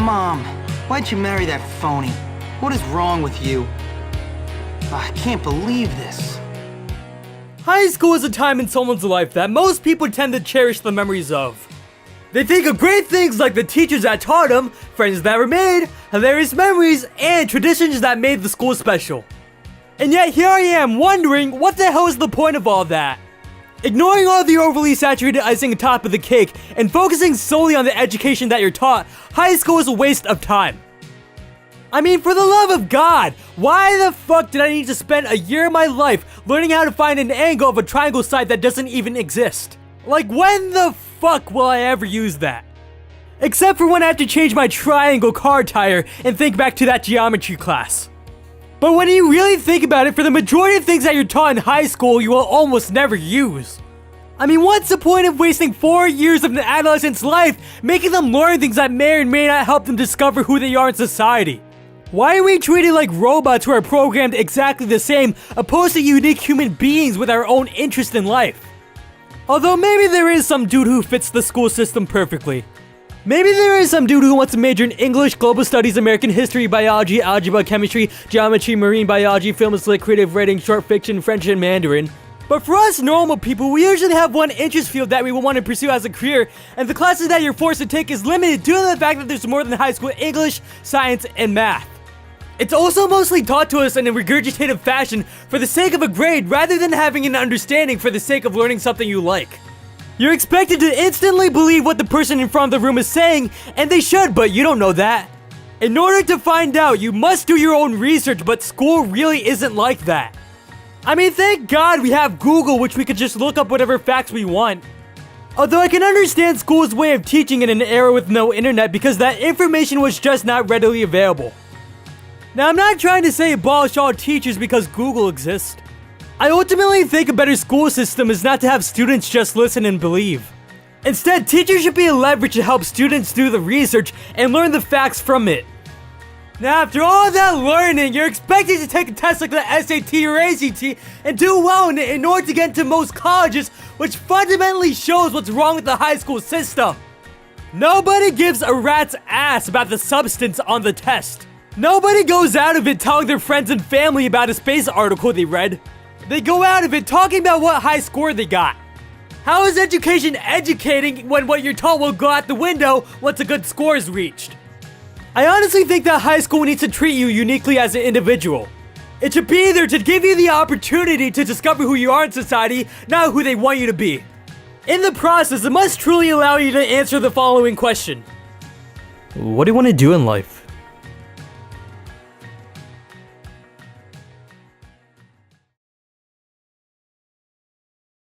Mom, why'd you marry that phony? What is wrong with you? I can't believe this. High school is a time in someone's life that most people tend to cherish the memories of. They think of great things like the teachers that taught them, friends that were made, hilarious memories, and traditions that made the school special. And yet here I am wondering, what the hell is the point of all that? Ignoring all the overly saturated icing on top of the cake and focusing solely on the education that you're taught, high school is a waste of time. I mean, for the love of God, why the fuck did I need to spend a year of my life learning how to find an angle of a triangle side that doesn't even exist? Like, when the fuck will I ever use that? Except for when I have to change my triangle car tire and think back to that geometry class. But when you really think about it, for the majority of things that you're taught in high school, you will almost never use. I mean, what's the point of wasting 4 years of an adolescent's life making them learn things that may or may not help them discover who they are in society? Why are we treated like robots who are programmed exactly the same, opposed to unique human beings with our own interest in life? Although maybe there is some dude who fits the school system perfectly. Maybe there is some dude who wants to major in English, Global Studies, American History, Biology, Algebra, Chemistry, Geometry, Marine Biology, Film and Lit, Creative Writing, Short Fiction, French, and Mandarin. But for us normal people, we usually have one interest field that we will want to pursue as a career, and the classes that you're forced to take is limited due to the fact that there's more than high school English, science, and math. It's also mostly taught to us in a regurgitative fashion for the sake of a grade rather than having an understanding for the sake of learning something you like. You're expected to instantly believe what the person in front of the room is saying, and they should, but you don't know that. In order to find out, you must do your own research, but school really isn't like that. I mean, thank God we have Google, which we could just look up whatever facts we want. Although I can understand school's way of teaching in an era with no internet because that information was just not readily available. Now, I'm not trying to say abolish all teachers because Google exists. I ultimately think a better school system is not to have students just listen and believe. Instead, teachers should be a leverage to help students do the research and learn the facts from it. Now, after all that learning, you're expected to take a test like the SAT or ACT and do well in it in order to get into most colleges, which fundamentally shows what's wrong with the high school system. Nobody gives a rat's ass about the substance on the test. Nobody goes out of it telling their friends and family about a space article they read. They go out of it talking about what high score they got. How is education educating when what you're taught will go out the window once a good score is reached? I honestly think that high school needs to treat you uniquely as an individual. It should be there to give you the opportunity to discover who you are in society, not who they want you to be. In the process, it must truly allow you to answer the following question. What do you want to do in life?